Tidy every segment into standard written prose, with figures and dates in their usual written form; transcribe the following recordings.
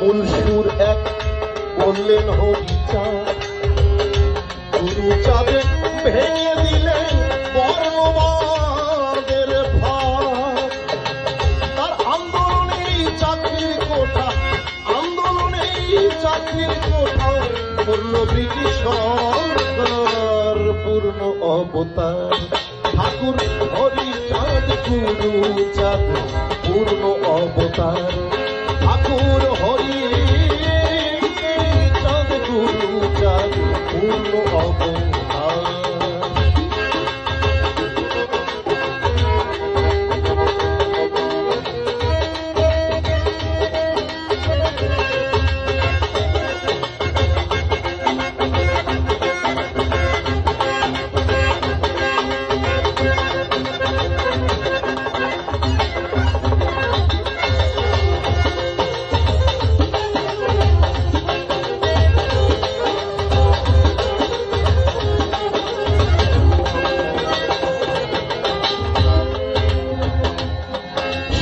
মূল সুর এক বললেন হরিচাঁদ, গুরুচাঁদে ভেঙে দিলেন বর্ণবাদের ভাগ। তার আন্দোলনেই চাকরির কোঠা, আন্দোলনেই চাকরির কোঠা করল ব্রিটিশ সরকার পূর্ণ অবতার। ঠাকুর হরিচাঁদ গুরুচাঁদ পূর্ণ অবতার, ঠাকুর হরিচাঁদ গুরুচাঁদ পূর্ণ অবতার।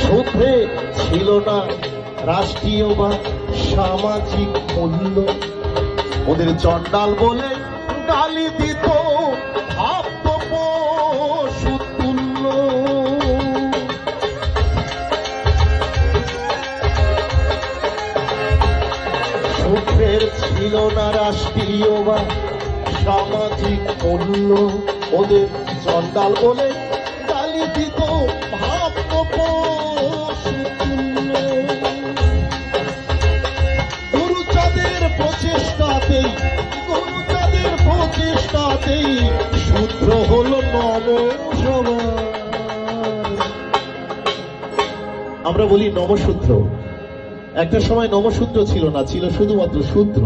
শূদ্রে ছিল না রাষ্ট্রীয় বা সামাজিক মূল্য, ওদের চণ্ডাল বলে গালি দিত ভাবত পশুতুল্য। শূদ্রের ছিল না রাষ্ট্রীয় বা সামাজিক মূল্য, ওদের চণ্ডাল বলে গালি দিত ভাবত পশুতুল্য। গুরুচাঁদের প্রচেষ্টাতেই, গুরুচাঁদের প্রচেষ্টাতেই শূদ্র হল নমসভার। আমরা বলি নমশূদ্র, একটা সময় নমশূদ্র ছিল না, ছিল শুধুমাত্র শূদ্র।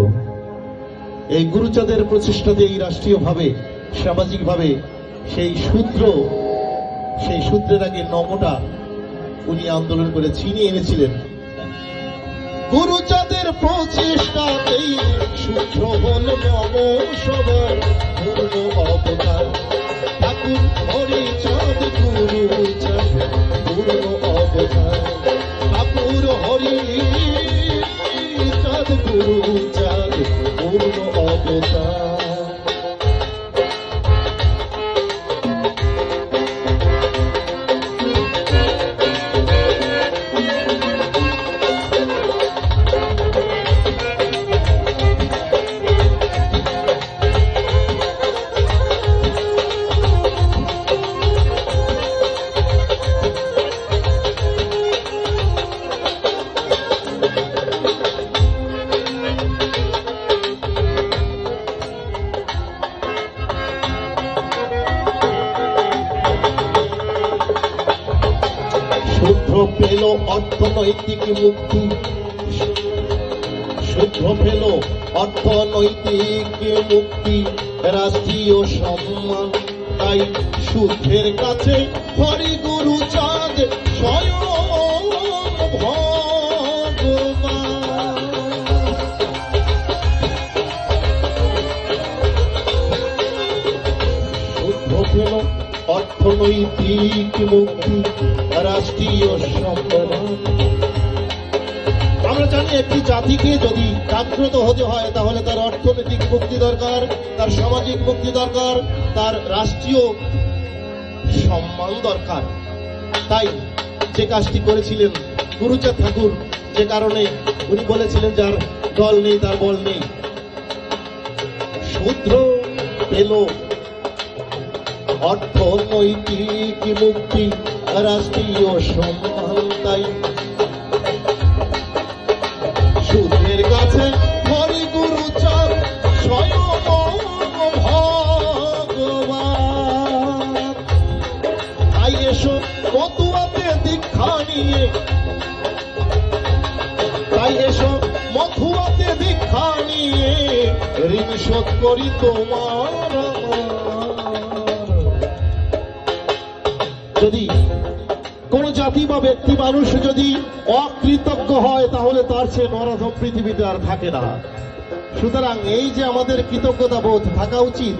এই গুরুচাঁদের প্রচেষ্টাতেই রাষ্ট্রীয়ভাবে সামাজিকভাবে সেই শূদ্র, সেই শূদ্রের আগে নমটা উনি আন্দোলন করে ছিনিয়ে এনেছিলেন। গুরুচাঁদের প্রচেষ্টাতেই শূদ্র হল নমসভার পূর্ণ অবতার। ঠাকুর হরিচাঁদ গুরুচাঁদ পূর্ণ অবতার, ঠাকুর হরিচাঁদ গুরুচাঁদ পূর্ণ অবতার। শূদ্র পেল অর্থনৈতিক মুক্তি, শূদ্র পেল অর্থনৈতিক মুক্তি, রাষ্ট্রীয় সম্মান। তাই শূদ্রের কাছে হরি গুরুচাঁদ স্বয়ং ভগবান। শূদ্র পেল অর্থনৈতিক মুক্তি, রাষ্ট্রীয় সম্মান। আমরা জানি একটি জাতিকে যদি জাগ্রত হতে হয় তাহলে তার অর্থনৈতিক মুক্তি দরকার, তার সামাজিক মুক্তি দরকার, তার রাষ্ট্রীয় সম্মান দরকার। তাই যে কাজটি করেছিলেন গুরুচাঁদ ঠাকুর, যে কারণে উনি বলেছিলেন যার দল নেই তার বল নেই, শূদ্র পেল অর্থনৈতিক মুক্তি, রাষ্ট্রীয় সম্মান। তাই শূদ্রের কাছে হরি গুরুচাঁদ স্বয়ং ভগবান। তাই এসো মতুয়াতে দীক্ষা নিয়ে, তাই এসো মথুয়াতে দীক্ষা নিয়ে ঋণ শোধ করি তোমার। যদি কোন জাতি বা ব্যক্তি মানুষ যদি অকৃতজ্ঞ হয় তাহলে তার চেয়ে নরধম পৃথিবীতে আর থাকে না। সুতরাং এই যে আমাদের কৃতজ্ঞতা বোধ থাকা উচিত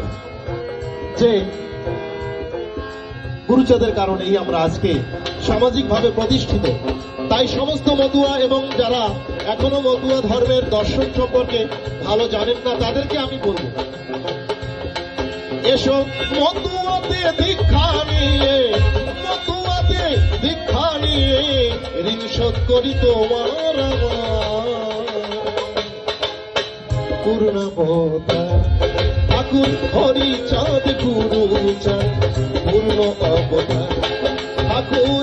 যে গুরুচাঁদের কারণেই আমরা আজকে সামাজিকভাবে প্রতিষ্ঠিত। তাই সমস্ত মতুয়া এবং যারা এখনো মতুয়া ধর্মের দর্শন সম্পর্কে ভালো জানেন না, তাদেরকে আমি বলবো, এসো মতুয়াতে দীক্ষা নিয়ে, মতুয়াতে দীক্ষা নিয়ে ঋণ শোধ করি তোমার পূর্ণাবতার ঠাকুর হরিচাঁদ গুরু চাঁদ পূর্ণ অবতার ঠাকুর